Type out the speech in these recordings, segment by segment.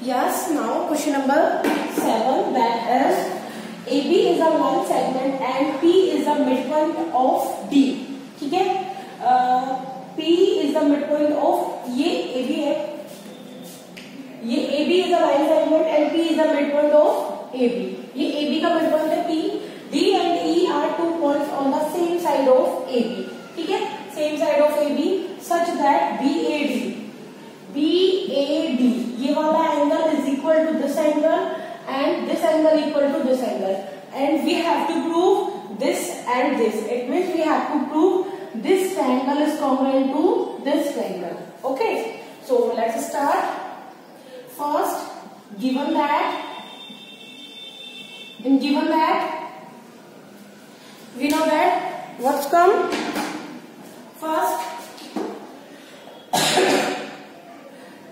Yes, now question number 7, that is AB is a line segment and P is the midpoint of D. ठीक है, P is the midpoint of ये AB है, ये AB is a line segment and P is the midpoint of AB. ये AB का midpoint है P. D and E are 2 points on the same side of AB. ठीक है, same side of AB such that BAD ये वाला angle is equal to this angle and this angle equal to this angle, and we have to prove this and this. It means we have to prove this triangle is congruent to this triangle. Okay, so let's start. First, given that we know that what's come first.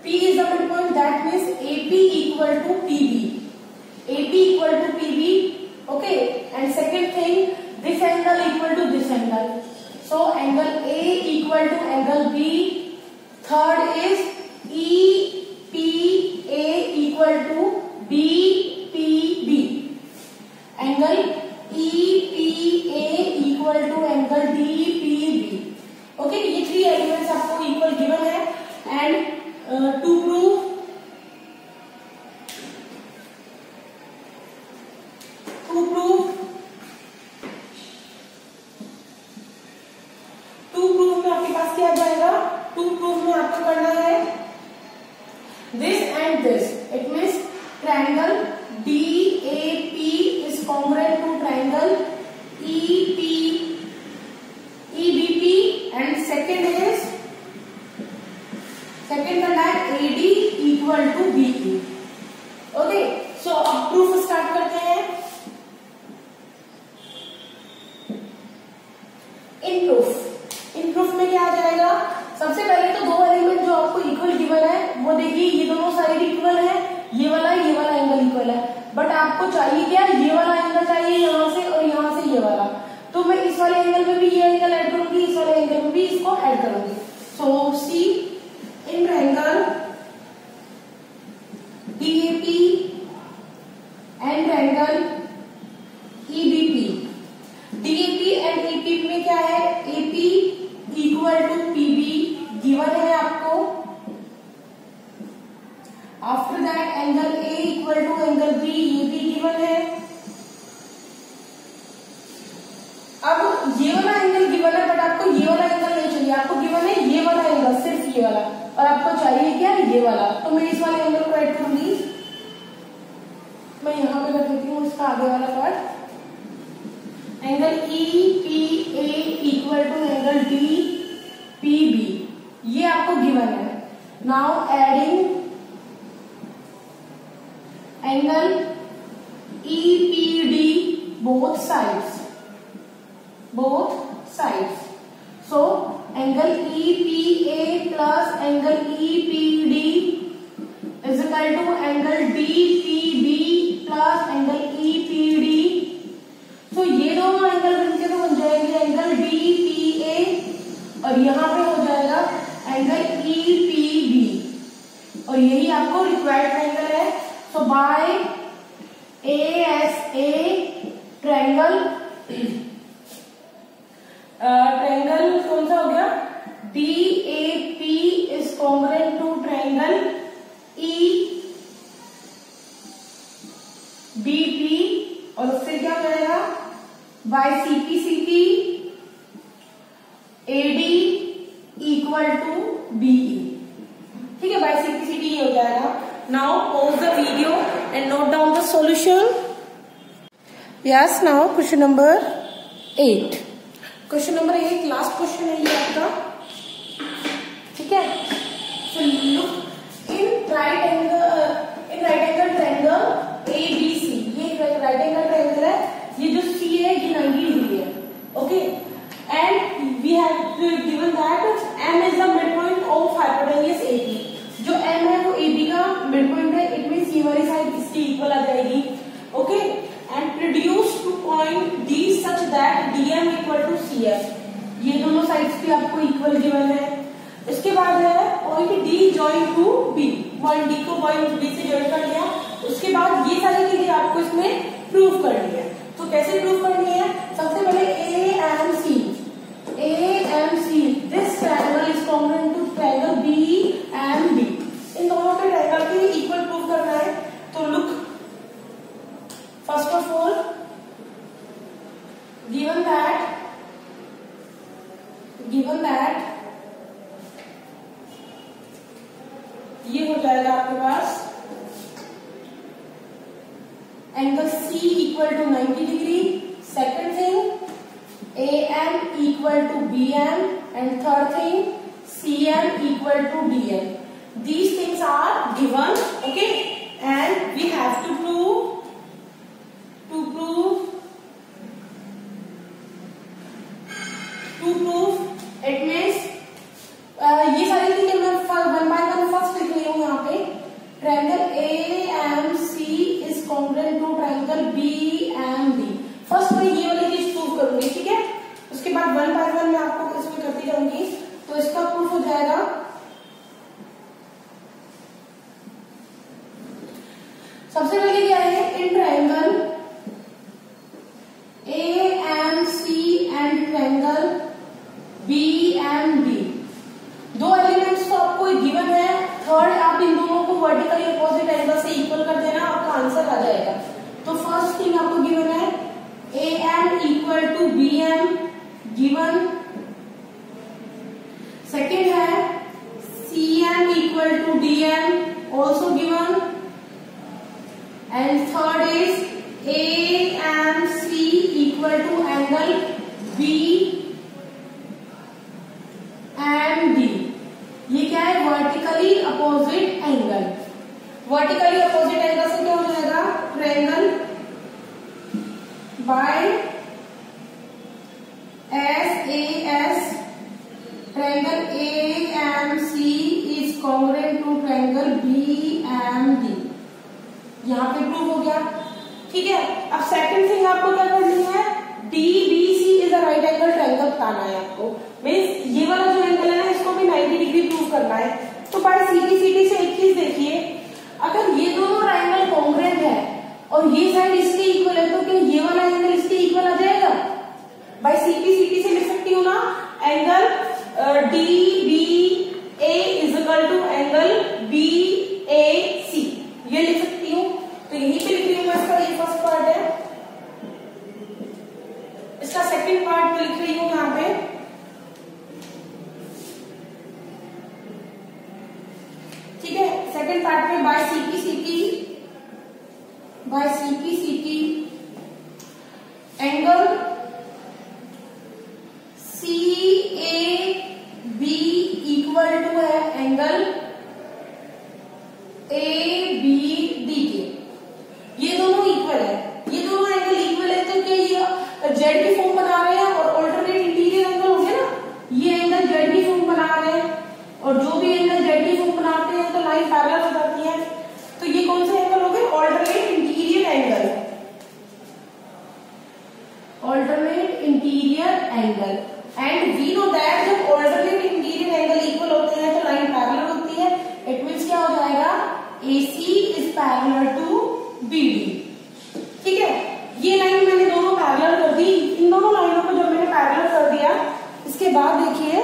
P is the midpoint, that means AP equal to PB. AP equal to PB. Okay, and second thing, this angle equal to this angle. So angle A equal to angle B. Third is EPA equal to BPB. Angle EPA equal to angle DPB. Okay, ये 3 elements आपको equal given है, and to prove में आपके पास क्या जाएगा? to prove में आपको करना है this and this. It means triangle DAP is congruent to triangle EBP, and second करना है AD equal to BE. Okay, so अब प्रूफ स्टार्ट करते हैं. इन प्रूफ में क्या आ जाएगा? सबसे पहले तो 2 एलिमेंट जो आपको इक्वल गिवन है वो देखिए, ये दोनों साइड इक्वल है, ये वाला एंगल इक्वल है, बट आपको चाहिए क्या? ये वाला एंगल चाहिए यहाँ से और यहाँ से ये वाला. तो मैं इस वाले एंगल में भी ये एंगल ऐड करूंगी, इस वाले एंगल में भी इसको ऐड करूंगी. सो सी in triangle DAP and triangle EBP. DAP and EBP में क्या है? AP equal to PB given है आपको. After that angle A equal to angle B, ये भी given है. अब ये वाला एंगल गिवन है, बट आपको ये वाला एंगल नहीं चाहिए, आपको गिवन है ये वाला एंगल, सिर्फ ये वाला, और आपको चाहिए क्या? ये वाला. तो मैं इस वाले एंगल को ऐड करूंगी. मैं यहाँ पे कर देती हूँ इसका आगे वाला part. Angle EPA equal to angle DPB, ये आपको गिवन है. Now adding angle EPD both sides. So angle EPA plus angle EPD is equal to angle DPB plus angle EPD. So ये दोनों एंगल बनके तो बन जाएंगे एंगल DPA, और यहाँ पे हो जाएगा एंगल EPB, और यही आपको रिक्वायर्ड ट्रायंगल है. सो बाय ASA ट्रायंगल कौन सा हो गया? DAP is congruent to triangle EBP, और उससे क्या हो जाएगा? by CP AD equal to BE. ठीक है, by CP ये हो जाएगा. Now pause the video and note down the solution. Yes, now question number 8. Question number 8 last question है ये आपका. ठीक है, so look in right angle triangle ABC. ये राइट एंगल ट्रायंगल है, ये जो C है ये 90 डिग्री है. Okay, and we have given that M is the midpoint of hypotenuse AB. जो M है वो AB का मिडपॉइंट है. इट मींस ये वाली साइड इसकी इक्वल आ जाएगी. Okay, and reduce to point D such that DM equal to CF. ये दोनों साइड्स भी आपको इक्वल गिवन है. इसके बाद है point D join to B. Point D को पॉइंट बी से ज्वाइन कर लिया। उसके बाद ये सारी चीजें आपको इसमें प्रूव करनी है। तो कैसे प्रूव करनी है? सबसे पहले A and C, this triangle is congruent to triangle B and B. इन दोनों के ट्रायंगल के इक्वल प्रूव करना है। तो look, first of all given that ये हो जाएगा आपके पास angle C equal to 90 degree, second thing AM equal to BM, and third thing CM equal to DM. These things are given, okay, and we have to prove it means ये सारी चीजें मैं one by one first लिख रही हूँ यहाँ पे। Triangle AMC is congruent to triangle BMD। First मैं ये वाली चीज प्रूव करूंगी, ठीक है। उसके बाद वन बाय वन मैं आपको इसमें करती जाऊंगी। तो इसका प्रूफ हो जाएगा, सबसे पहले क्या है, in triangle AMC and triangle BMD दो एलिमेंट्स तो आपको गिवन है। थर्ड, आप इन दोनों को वर्टिकली अपोजिट एंगल से इक्वल कर देना, आपका आंसर आ जाएगा। तो फर्स्ट थिंग आपको गिवन है AM equal to BM given, second है CM equal to DM also given, and third is AMC equal to angle B and D। ये क्या है, vertically opposite angle. Vertically opposite angle से क्या हो जाएगा, triangle by SAS, triangle AMC is congruent to triangle BMD। यहाँ पे prove हो गया, ठीक है। अब सेकंड थिंग आपको क्या करनी है, DBC is a right angle triangle बताना है आपको। मीन्स ये वाला जो एंगल है ना, इसको भी 90 डिग्री प्रूव करना है। तो बाय CPCT से एक चीज देखिए, अगर ये दोनों ट्रायंगल कॉन्ग्रुएंट है और ये साइड इसके इक्वल है, तो क्या ये वाला एंगल इसके इक्वल आ जाएगा? बाय CPCT से लिख सकती हूँ ना, angle DBA is equal to angle BAC, ये लिख सकती हूँ। तो यहीं पे लिख रही हूँ मैं, इसका ये फर्स्ट पार्ट है, इसका सेकंड पार्ट में लिख रही हूँ यहाँ पे, ठीक है। सेकंड पार्ट में by CPCT angle CAB equal to है एंगल ABD के। ये दोनों इक्वल है, ये दोनों एंगल इक्वल है, तो क्या ये जेड की फॉर्म बना रहे हैं और ऑल्टरनेट इंटीरियर एंगल हो गया ना, ये एंगल जेड की फॉर्म बना रहे हैं, और जो भी एंगल जेड की फॉर्म बनाते हैं तो लाइन पैरेलल हो जाती है। तो ये कौन से एंगल हो गए, alternate interior angle, and we know that जब ऑल्टरनेट इंटीरियर एंगल इक्वल होते हैं तो लाइन पैरेलल होती है। इट मींस क्या हो जाएगा, AC is parallel to BD, ठीक है। ये लाइन मैंने दोनों पैरेलल कर दी। इन दोनों लाइनों को जब मैंने पैरेलल कर दिया, इसके बाद देखिए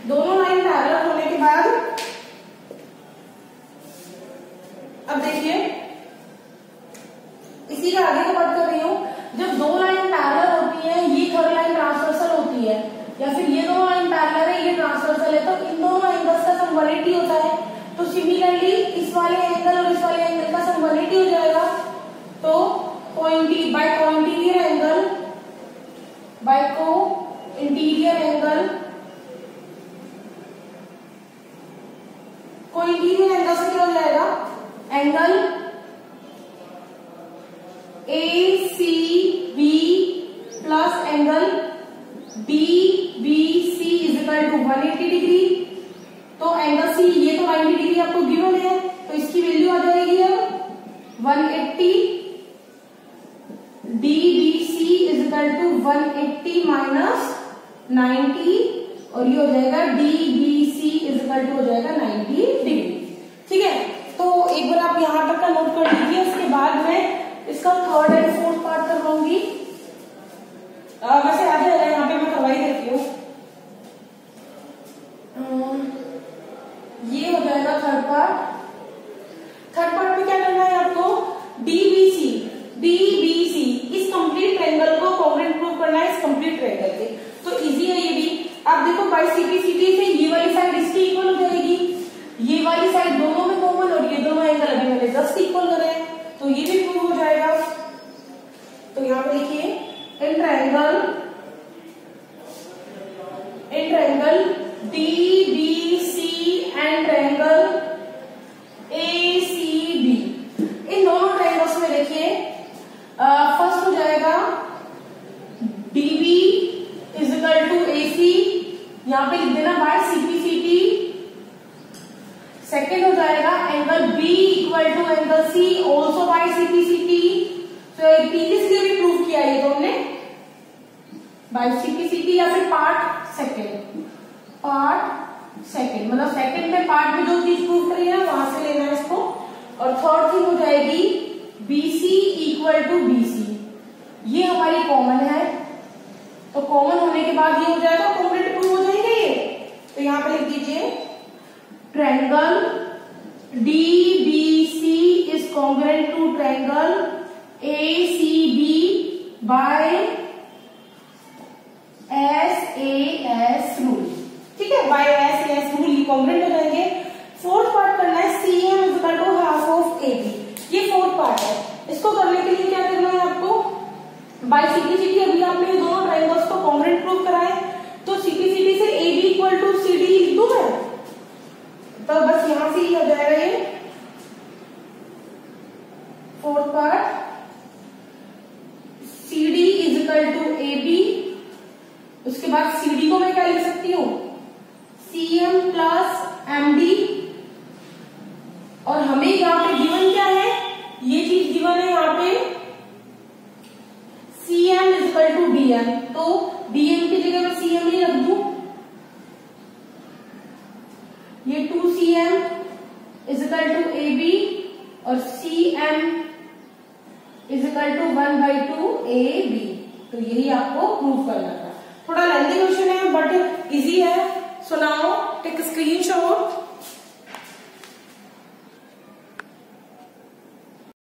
दोनों लाइन पैरेलल होने के बाद अब देखिए इसी का आगे का बात कर रही हूँ। जब दो लाइन पैरेलल होती है, ये थर्ड लाइन ट्रांसवर्सल होती है, या फिर ये दोनों लाइन पैरेलल है, ये ट्रांसवर्सल है, तो इन दोनों एंगल्स का सम 180 होता है। तो सिमिलरली इस वाले एंगल और इस वाले एंगल का सम 180 हो जाएगा। तो बाय को इंटीरियर एंगल से क्या हो जाएगा, angle ACB plus angle DBC is equal to 180 degree. तो एंगल C ये तो 90 डिग्री आपको गिवन है, तो इसकी वैल्यू आ जाएगी अब 180। DBC is equal to 180 minus 90, और ये हो जाएगा DBC इज इक्वल टू हो जाएगा 90 डिग्री। ठीक है, तो एक बार आप यहां तक का नोट कर लीजिए, उसके बाद मैं इसका थर्ड एंड फोर्थ पार्ट करवाऊंगी। वैसे आधे यहाँ पे मैं करवाई देती हूँ। ये हो जाएगा थर्ड पार्ट। थर्ड पार्ट में क्या करना है आपको, डीबीसी इस कंप्लीट ट्रायंगल को कॉन्ग्रुएंट प्रूव करना है इस कंप्लीट ट्रायंगल से। तो इजी है ये भी। आप देखो बाय सीपीसीटी से ये वाली साइड इसकी इक्वल हो जाएगी, ये वाली साइड दोनों में कॉमन, और ये दोनों एंगल अभी मैंने जस्ट इक्वल करे हैं, तो ये भी प्रूव हो जाएगा। तो यहाँ पे देखिए इन triangle DBC and triangle ACB, इन दोनों ट्रायंगल्स में देखिए फर्स्ट हो जाएगा DB is equal to AC, यहां पे लिख देना बाय सीपीसीटी। सेकेंड हो जाएगा angle B equal to angle C also by CPCT. तो प्रीवियसली भी प्रूव किया ये तो हमने बाय सीपीसीटी, या फिर पार्ट सेकेंड मतलब सेकेंड में पार्ट में जो चीज प्रूव करी है वहां से लेना है इसको। और थर्ड थिंग हो जाएगी बीसी इक्वल टू बीसी, ये हमारी कॉमन है, तो कॉमन होने के बाद ये हो जाएगा कॉन्ग्रुएंट प्रूव हो जाएंगे ये। तो यहां पे लिख दीजिए triangle DBC is congruent to triangle ACB by SAS rule. ठीक है, बाय एसएएस रूल ये कॉन्ग्रुएंट हो जाएंगे। फोर्थ पार्ट करना है CM is equal to half of AB, ये फोर्थ पार्ट है। इसको करने के लिए क्या करना है आपको, बाय सीपीसीटी अभी आपने दोनों ट्रायंगल्स को कॉन्ग्रुएंट प्रूव कराए, तो सीपीसीटी से एबी इक्वल टू सीडी लिख दूं मैं, तो बस यहां से ही हो जाएगा ये fourth part. CD is equal to AB, उसके बाद सीडी को मैं क्या लिख सकती हूँ, सीएम प्लस एमडी, और हमें यहाँ पे गिवन क्या है, ये चीज गिवन है यहाँ पे CM is equal to DM, तो डीएम की जगह मैं सीएम ही रख दूं, ये 2cm is equal to AB और CM is equal to 1/2 AB। तो यही आपको प्रूव करना था। थोड़ा लेंथी क्वेश्चन है बट इजी है। So now take screenshot